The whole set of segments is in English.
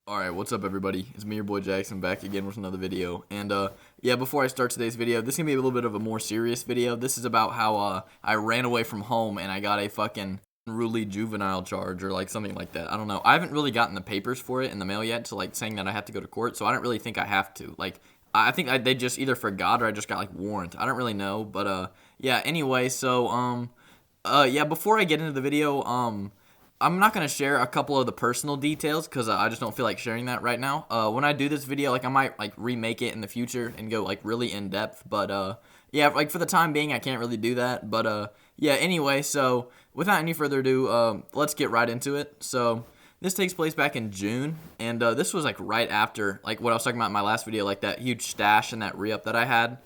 Alright, what's up everybody? It's me, your boy Jackson, back again with another video. And yeah, before I start today's video, this is gonna be a little bit of a more serious video. This is about how I ran away from home and I got a fucking unruly juvenile charge or like something like that. I don't know. I haven't really gotten the papers for it in the mail yet, to like saying that I have to go to court, so I don't really think I have to. Like I think they just either forgot or I just got like warrant. I don't really know, but yeah, anyway, so yeah, before I get into the video, I'm not gonna share a couple of the personal details because I just don't feel like sharing that right now. When I do this video, like I might like remake it in the future and go like really in depth. But yeah, like for the time being, I can't really do that. But yeah, anyway, so without any further ado, let's get right into it. So this takes place back in June, and this was like right after like what I was talking about in my last video, like that huge stash and that re-up that I had.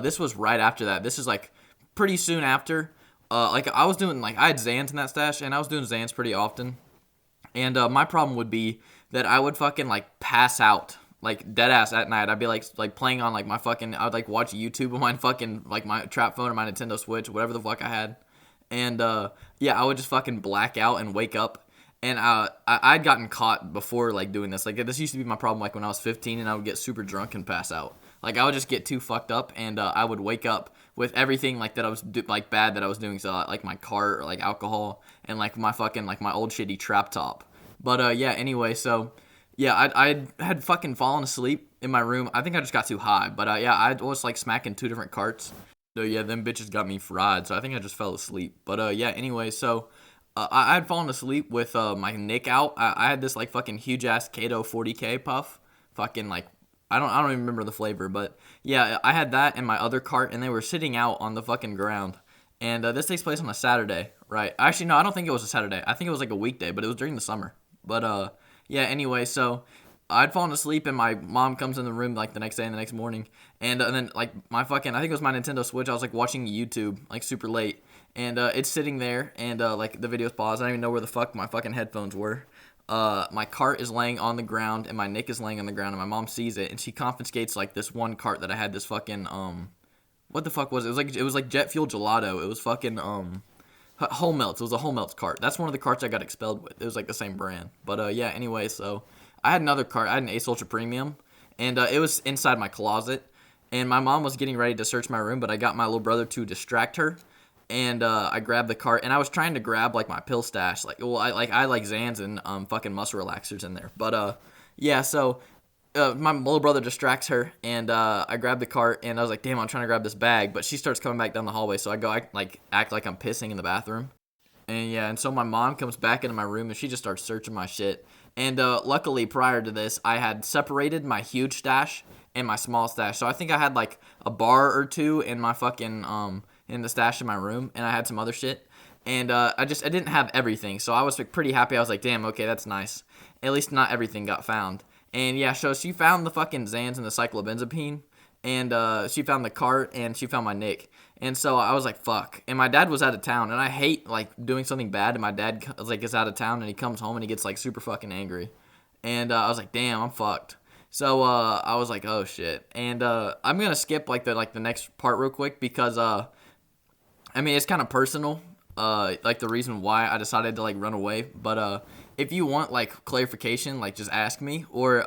This was right after that. This is like pretty soon after. Like I was doing, like I had Zans in that stash, and I was doing Zans pretty often. And my problem would be that I would fucking like pass out, like dead ass at night. I'd be like playing on like my fucking, I would like watch YouTube on my fucking like my trap phone or my Nintendo Switch, whatever the fuck I had. And yeah, I would just fucking black out and wake up. And I'd gotten caught before like doing this. Like this used to be my problem, like when I was 15, and I would get super drunk and pass out. Like I would just get too fucked up, and I would wake up with everything like that I was like bad that I was doing. So like my car, or, like alcohol, and like my fucking like my old shitty trap top. But yeah, anyway, so yeah, I had fucking fallen asleep in my room. I think I just got too high. But yeah, I was like smacking two different carts. So yeah, them bitches got me fried. So I think I just fell asleep. But yeah, anyway, so I had fallen asleep with my nick out. I had this like fucking huge ass xcodeh 40K puff. Fucking like I don't even remember the flavor, but yeah, I had that in my other cart, and they were sitting out on the fucking ground. And this takes place on a Saturday, right? Actually, no, I don't think it was a Saturday. I think it was like a weekday, but it was during the summer. But yeah. Anyway, so I'd fallen asleep, and my mom comes in the room like the next day and the next morning, and then like my fucking, I think it was my Nintendo Switch. I was like watching YouTube like super late, and it's sitting there, and like the video's paused. I don't even know where the fuck my fucking headphones were. My cart is laying on the ground, and my nick is laying on the ground, and my mom sees it, and she confiscates like this one cart that I had. This fucking what the fuck was it? It was like Jet Fuel Gelato. It was fucking Whole Melts. It was a Whole Melts cart. That's one of the carts I got expelled with. It was like the same brand. But yeah, anyway, so I had another cart. I had an Ace Ultra Premium, and it was inside my closet. And my mom was getting ready to search my room, but I got my little brother to distract her. And I grabbed the cart, and I was trying to grab like my pill stash, like I like Zans and fucking muscle relaxers in there. But yeah, so my little brother distracts her, and I grab the cart, and I was like, damn, I'm trying to grab this bag, but she starts coming back down the hallway, so I like act like I'm pissing in the bathroom. And yeah, and so my mom comes back into my room, and she just starts searching my shit. And luckily, prior to this, I had separated my huge stash and my small stash, so I think I had like a bar or two in my fucking in the stash in my room, and I had some other shit. And I didn't have everything, so I was like pretty happy. I was like, damn, okay, that's nice. At least not everything got found. And yeah, so she found the fucking Zans and the cyclobenzapine, and she found the cart, and she found my nick. And so I was like, fuck. And my dad was out of town, and I hate like doing something bad, and my dad like is out of town, and he comes home and he gets like super fucking angry. And I was like, damn, I'm fucked. So I was like, oh shit. And I'm gonna skip like the next part real quick because I mean, it's kind of personal, like the reason why I decided to like run away. But if you want like clarification, like just ask me, or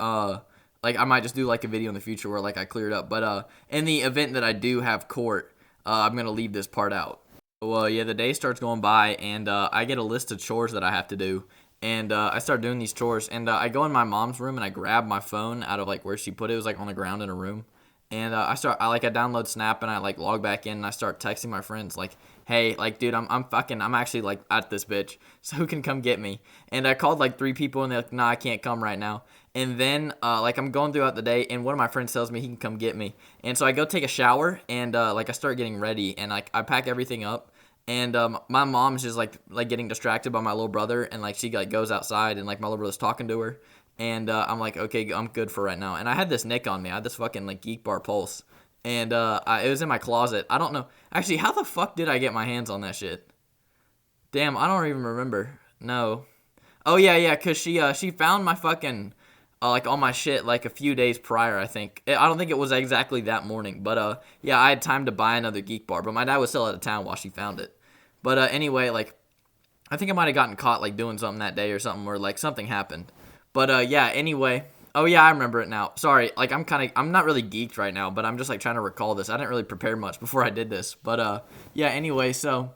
like I might just do like a video in the future where like I clear it up. But in the event that I do have court, I'm gonna leave this part out. Well, yeah, the day starts going by, and I get a list of chores that I have to do, and I start doing these chores, and I go in my mom's room, and I grab my phone out of like where she put it. It was like on the ground in a room. And I download Snap, and I like log back in, and I start texting my friends like, hey, like dude, I'm actually like at this bitch, so who can come get me? And I called like 3 people, and they're like, nah, I can't come right now. And then like I'm going throughout the day, and one of my friends tells me he can come get me. And so I go take a shower, and like I start getting ready, and like I pack everything up. And my mom's just like getting distracted by my little brother, and like she like goes outside, and like my little brother's talking to her. And I'm like, okay, I'm good for right now. And I had this nick on me. I had this fucking like Geek Bar Pulse. And it was in my closet. I don't know. Actually, how the fuck did I get my hands on that shit? Damn, I don't even remember. No. Oh, yeah, because she found my fucking, like all my shit like a few days prior, I think. I don't think it was exactly that morning. But yeah, I had time to buy another Geek Bar. But my dad was still out of town while she found it. But anyway, like, I think I might have gotten caught like doing something that day or something, or like something happened. But yeah, anyway. Oh yeah, I remember it now. Sorry, like I'm not really geeked right now, but I'm just like trying to recall this. I didn't really prepare much before I did this. But yeah, anyway, so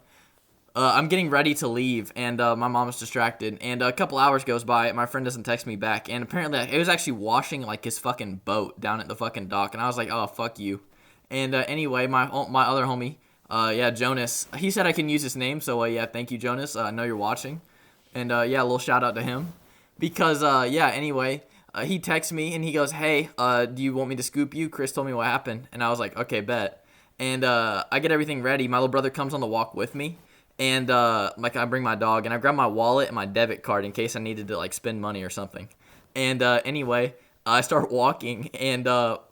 I'm getting ready to leave, and my mom is distracted. And a couple hours goes by, and my friend doesn't text me back. And apparently, it was actually washing like his fucking boat down at the fucking dock. And I was like, oh fuck you. And anyway, my other homie, yeah, Jonas, he said I can use his name. So yeah, thank you, Jonas. I know you're watching, and yeah, a little shout out to him, because yeah, anyway. He texts me and he goes, hey, do you want me to scoop you? Chris told me what happened. And I was like, okay, bet. And I get everything ready. My little brother comes on the walk with me. And like I bring my dog and I grab my wallet and my debit card in case I needed to like spend money or something. And anyway, I start walking and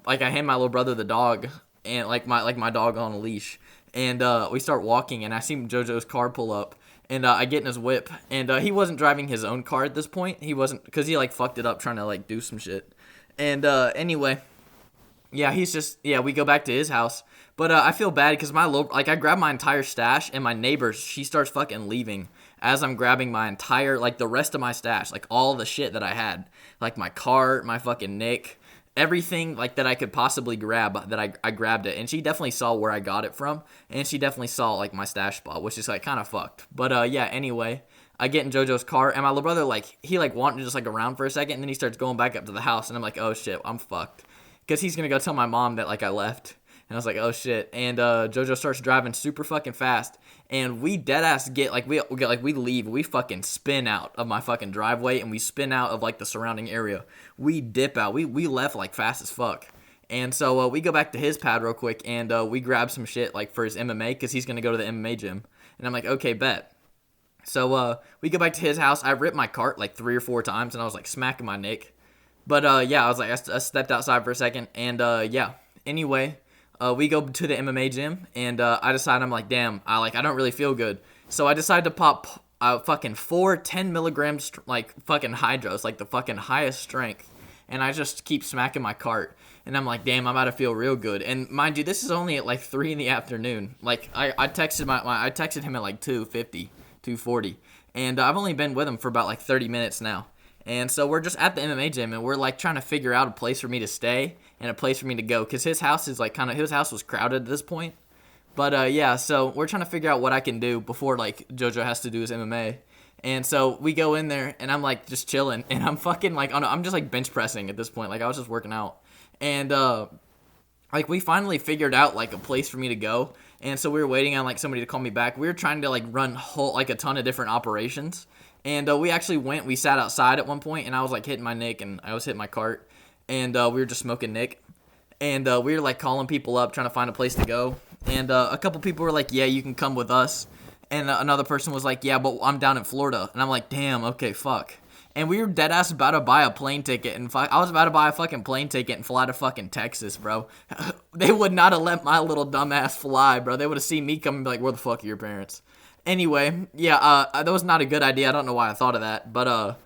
like I hand my little brother the dog and like my dog on a leash. And we start walking and I see JoJo's car pull up. And I get in his whip, and he wasn't driving his own car at this point. He wasn't, because he, like, fucked it up trying to, like, do some shit. And anyway, yeah, we go back to his house. But I feel bad because I grab my entire stash, and my neighbor, she starts fucking leaving as I'm grabbing my entire, like, the rest of my stash, like, all the shit that I had. Like, my car, my fucking Nick, everything like that I could possibly grab, that I grabbed it. And she definitely saw where I got it from, and she definitely saw like my stash spot, which is like kind of fucked. But yeah, anyway, I get in JoJo's car, and my little brother like he like wanted to just like around for a second, and then he starts going back up to the house, and I'm like, oh shit, I'm fucked, because he's gonna go tell my mom that like I left. And I was like, oh shit. And JoJo starts driving super fucking fast. And we deadass get like we leave. We fucking spin out of my fucking driveway, and we spin out of like the surrounding area. We dip out. We left like fast as fuck. And so we go back to his pad real quick, and we grab some shit like for his MMA, because he's gonna go to the MMA gym. And I'm like, okay, bet. So we go back to his house. I ripped my cart like 3 or 4 times, and I was like smacking my Nick. But yeah, I was like, I stepped outside for a second, and yeah. Anyway. We go to the MMA gym, and I decide, I'm like, damn, I don't really feel good. So I decide to pop fucking 4 10 milligrams like fucking hydros, like the fucking highest strength, and I just keep smacking my cart. And I'm like, damn, I'm about to feel real good. And mind you, this is only at like 3 in the afternoon. Like I texted I texted him at like 2:50, 2:40, and I've only been with him for about like 30 minutes now. And so we're just at the MMA gym, and we're like trying to figure out a place for me to stay and a place for me to go, because his house is like his house was crowded at this point. But yeah, so we're trying to figure out what I can do before like JoJo has to do his MMA. And so we go in there, and I'm like just chilling, and I'm fucking like I'm just like bench pressing at this point. Like I was just working out, and like we finally figured out like a place for me to go. And so we were waiting on like somebody to call me back. We were trying to like run like a ton of different operations. And we actually we sat outside at one point, and I was like hitting my Nick, and I was hitting my cart, and we were just smoking Nick. And we were like calling people up, trying to find a place to go. And a couple people were like, yeah, you can come with us. And another person was like, yeah, but I'm down in Florida. And I'm like, damn, okay, fuck. And we were dead ass about to buy a plane ticket, and I was about to buy a fucking plane ticket and fly to fucking Texas, bro. They would not have let my little dumbass fly, bro. They would have seen me come and be like, where the fuck are your parents? Anyway, yeah, that was not a good idea. I don't know why I thought of that, but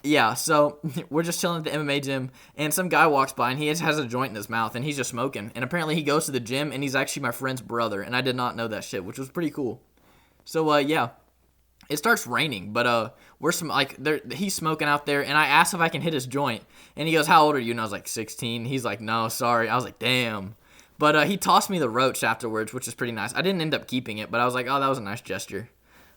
yeah, so we're just chilling at the MMA gym, and some guy walks by, and he has a joint in his mouth, and he's just smoking. And apparently he goes to the gym, and he's actually my friend's brother, and I did not know that shit, which was pretty cool. So yeah, it starts raining, but he's smoking out there, and I asked if I can hit his joint, and he goes, how old are you? And I was like, 16. He's like, no, sorry. I was like, damn. But he tossed me the roach afterwards, which is pretty nice. I didn't end up keeping it, but I was like, oh, that was a nice gesture.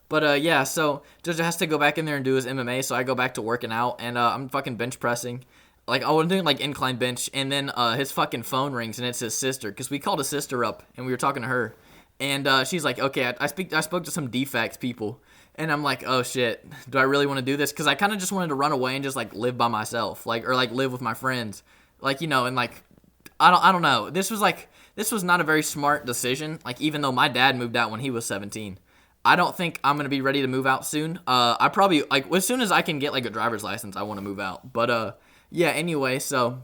But yeah, so JoJo has to go back in there and do his MMA, so I go back to working out, and I'm fucking bench pressing. Like, I was doing, like, incline bench, and then his fucking phone rings, and it's his sister, because we called his sister up, and we were talking to her. And she's like, okay, I spoke to some defects people, and I'm like, oh, shit, do I really want to do this? Because I kind of just wanted to run away and just, like, live by myself, like, or, like, live with my friends. Like, you know, and, like, I don't know. This was not a very smart decision, like, even though my dad moved out when he was 17. I don't think I'm going to be ready to move out soon. I probably, like, as soon as I can get, like, a driver's license, I want to move out. But, yeah, anyway, so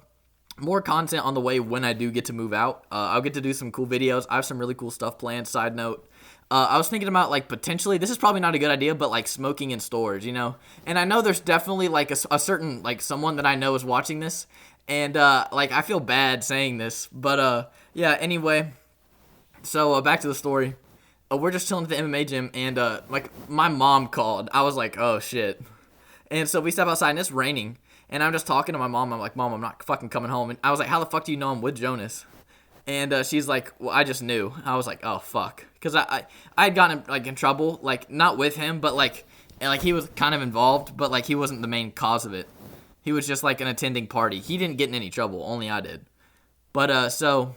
more content on the way when I do get to move out. I'll get to do some cool videos. I have some really cool stuff planned. Side note, I was thinking about, like, potentially, this is probably not a good idea, but, like, smoking in stores, you know? And I know there's definitely, like, a certain, like, someone that I know is watching this. And, like, I feel bad saying this. But, yeah, anyway. So, back to the story. We're just chilling at the MMA gym, and, like, my mom called. I was like, oh, shit. And so we step outside, and it's raining. And I'm just talking to my mom. I'm like, Mom, I'm not fucking coming home. And I was like, how the fuck do you know I'm with Jonas? And she's like, well, I just knew. I was like, oh, fuck. Because I had gotten, like, in trouble, like, not with him, but, like he was kind of involved, but, like, he wasn't the main cause of it. He was just, like, an attending party. He didn't get in any trouble. Only I did. But, so,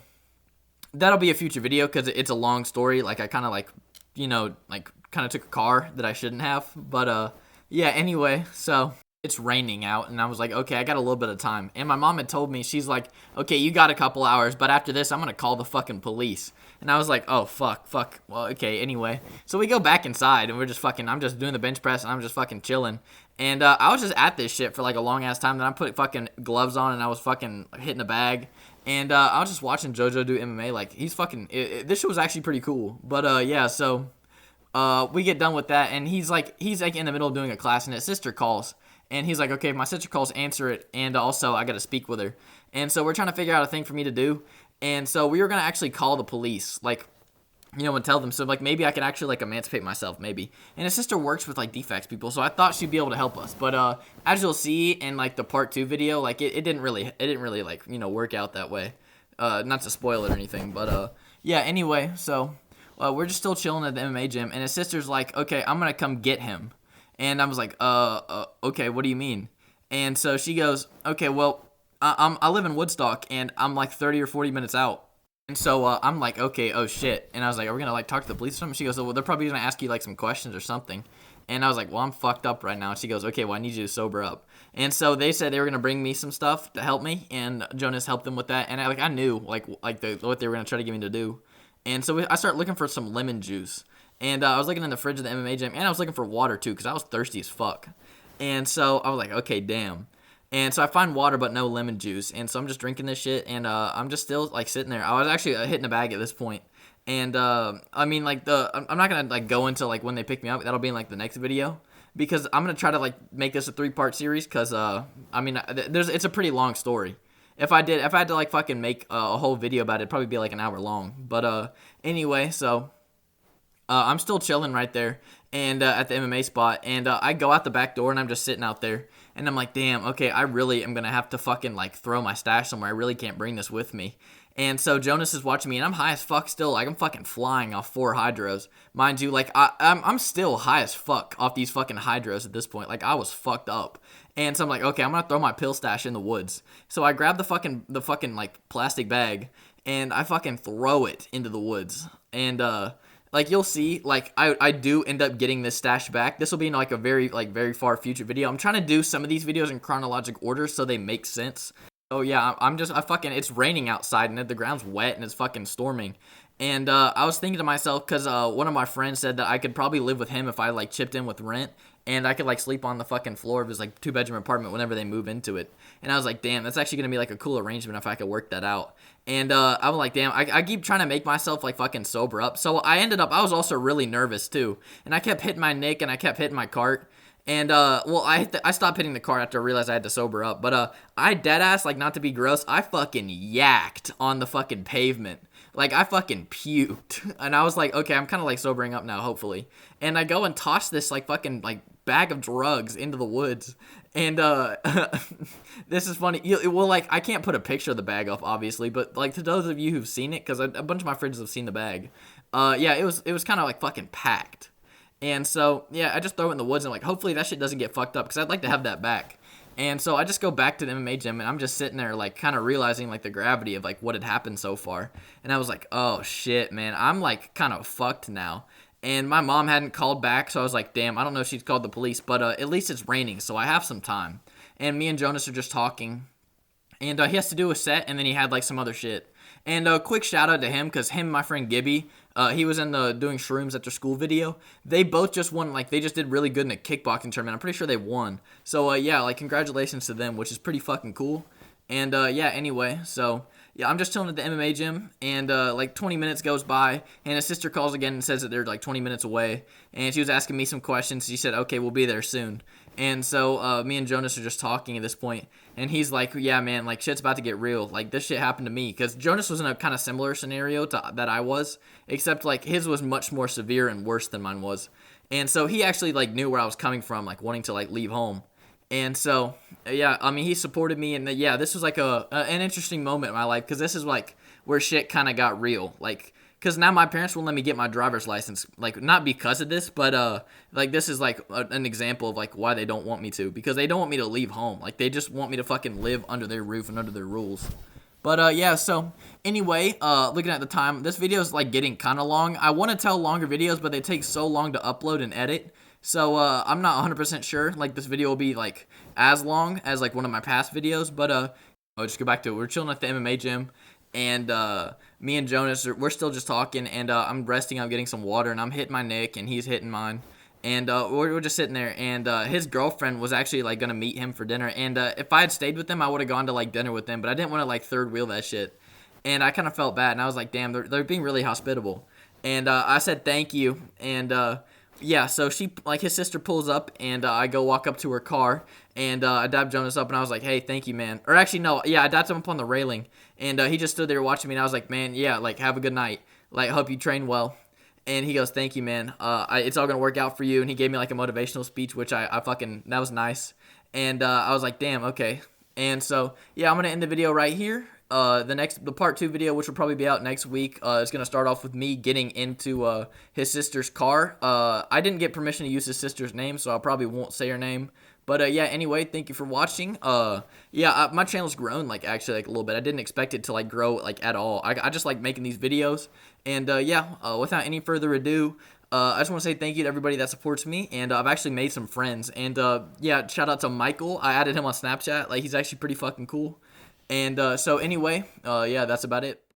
that'll be a future video because it's a long story. Like, I kind of, like, you know, like, kind of took a car that I shouldn't have. But, yeah, anyway, so it's raining out, and I was like, okay, I got a little bit of time. And my mom had told me, she's like, okay, you got a couple hours, but after this, I'm going to call the fucking police. And I was like, oh, fuck. Well, okay, anyway. So we go back inside, and I'm just doing the bench press, and I'm just fucking chilling. And I was just at this shit for, like, a long-ass time. Then I put fucking gloves on, and I was fucking hitting a bag. And I was just watching JoJo do MMA. Like, he's fucking... this shit was actually pretty cool. But, yeah, so... we get done with that, and he's like in the middle of doing a class, and his sister calls. And he's like, okay, if my sister calls, answer it, and also I got to speak with her. And so we're trying to figure out a thing for me to do. And so we were going to actually call the police, like, you know, and tell them. So, like, maybe I could actually, like, emancipate myself, maybe. And his sister works with, like, defects people, so I thought she'd be able to help us. But as you'll see in, like, the part 2 video, like, it didn't really, like, you know, work out that way. Not to spoil it or anything, but, yeah, anyway, so we're just still chilling at the MMA gym, and his sister's like, okay, I'm going to come get him. And I was like, okay, what do you mean? And so she goes, okay, well, I live in Woodstock, and I'm like 30 or 40 minutes out. And so I'm like, okay, oh shit. And I was like, are we gonna like talk to the police or something? She goes, well, they're probably gonna ask you like some questions or something. And I was like, well, I'm fucked up right now. And she goes, okay, well, I need you to sober up. And so they said they were gonna bring me some stuff to help me, and Jonas helped them with that. And I knew what they were gonna try to get me to do. And so I started looking for some lemon juice. And I was looking in the fridge of the MMA gym, and I was looking for water, too, because I was thirsty as fuck. And so I was like, okay, damn. And so I find water, but no lemon juice. And so I'm just drinking this shit, and I'm just still, like, sitting there. I was actually hitting a bag at this point. And, I mean, like, I'm not going to, like, go into, like, when they pick me up. That'll be in, like, the next video. Because I'm going to try to, like, make this a 3-part series, because, I mean, it's a pretty long story. If I had to, like, fucking make a whole video about it, it'd probably be, like, an hour long. But, anyway, so... I'm still chilling right there and at the MMA spot, and I go out the back door, and I'm just sitting out there, and I'm like, damn, okay, I really am going to have to fucking, like, throw my stash somewhere. I really can't bring this with me. And so Jonas is watching me, and I'm high as fuck still. Like, I'm fucking flying off 4 hydros. Mind you, like, I'm still high as fuck off these fucking hydros at this point. Like, I was fucked up. And so I'm like, okay, I'm going to throw my pill stash in the woods. So I grab the fucking like, plastic bag, and I fucking throw it into the woods. And, like, you'll see, like, I do end up getting this stash back. This will be in, like, a very far future video. I'm trying to do some of these videos in chronological order so they make sense. So, yeah, it's raining outside, and the ground's wet, and it's fucking storming. And I was thinking to myself, because one of my friends said that I could probably live with him if I, like, chipped in with rent. And I could, like, sleep on the fucking floor of his, like, 2-bedroom apartment whenever they move into it. And I was like, damn, that's actually going to be, like, a cool arrangement if I could work that out. And I was like, damn, I keep trying to make myself, like, fucking sober up. So I was also really nervous, too. And I kept hitting my neck, and I kept hitting my cart. And, well, I stopped hitting the cart after I realized I had to sober up. But, I deadass, like, not to be gross, I fucking yacked on the fucking pavement. Like, I fucking puked. And I was like, okay, I'm kind of, like, sobering up now, hopefully. And I go and toss this, like, fucking, like, bag of drugs into the woods. And, this is funny. Well, like, I can't put a picture of the bag up, obviously. But, like, to those of you who've seen it, because a bunch of my friends have seen the bag. Yeah, it was kind of, like, fucking packed. And so, yeah, I just throw it in the woods. And, like, hopefully that shit doesn't get fucked up, because I'd like to have that back. And so I just go back to the MMA gym, and I'm just sitting there, like, kind of realizing, like, the gravity of, like, what had happened so far. And I was like, oh, shit, man. I'm, like, kind of fucked now. And my mom hadn't called back, so I was like, damn, I don't know if she's called the police. But at least it's raining, so I have some time. And me and Jonas are just talking. And he has to do a set, and then he had, like, some other shit. And quick shout-out to him, because him and my friend Gibby, he was in the doing shrooms after school video. They both just won, like, they just did really good in a kickboxing tournament. I'm pretty sure they won. So, yeah, like, congratulations to them, which is pretty fucking cool. And, yeah, anyway, so, yeah, I'm just chilling at the MMA gym, and, like, 20 minutes goes by, and his sister calls again and says that they're, like, 20 minutes away. And she was asking me some questions. She said, okay, we'll be there soon. And so, me and Jonas are just talking at this point, and he's like, yeah, man, like, shit's about to get real. Like, this shit happened to me, because Jonas was in a kind of similar scenario to that I was, except, like, his was much more severe and worse than mine was. And so he actually, like, knew where I was coming from, like, wanting to, like, leave home. And so, yeah, I mean, he supported me, and yeah, this was like an interesting moment in my life because this is like where shit kind of got real. Like, because now my parents won't let me get my driver's license, like not because of this, but like this is like an example of like why they don't want me to, because they don't want me to leave home. Like they just want me to fucking live under their roof and under their rules. But yeah, so anyway, looking at the time, this video is like getting kind of long. I want to tell longer videos, but they take so long to upload and edit. So I'm not 100% sure like this video will be like as long as like one of my past videos, but I'll just go back to it. We're chilling at the MMA gym, and me and Jonas we're still just talking, and I'm resting, I'm getting some water, and I'm hitting my neck and he's hitting mine. And we're just sitting there, and his girlfriend was actually like gonna meet him for dinner. And if I had stayed with them, I would have gone to like dinner with them, but I didn't want to like third wheel that shit. And I kind of felt bad, and I was like, damn, they're being really hospitable. And I said thank you, and yeah, so she like his sister pulls up, and I go walk up to her car, and I dab Jonas up, and I was like, hey, thank you, man. Or actually, no, yeah, I dabbed him up on the railing, and he just stood there watching me, and I was like, man, yeah, like have a good night, like hope you train well. And he goes, thank you, man. It's all going to work out for you. And he gave me like a motivational speech, which I fucking, that was nice. And I was like, damn, okay. And so, yeah, I'm going to end the video right here. The part 2 video, which will probably be out next week, is going to start off with me getting into his sister's car. I didn't get permission to use his sister's name, so I probably won't say her name. But yeah, anyway, thank you for watching. Yeah, my channel's grown like actually like a little bit. I didn't expect it to like grow like at all. I just like making these videos. And yeah, without any further ado, I just want to say thank you to everybody that supports me. And I've actually made some friends. And yeah, shout out to Michael. I added him on Snapchat. Like he's actually pretty fucking cool. And so anyway, yeah, that's about it.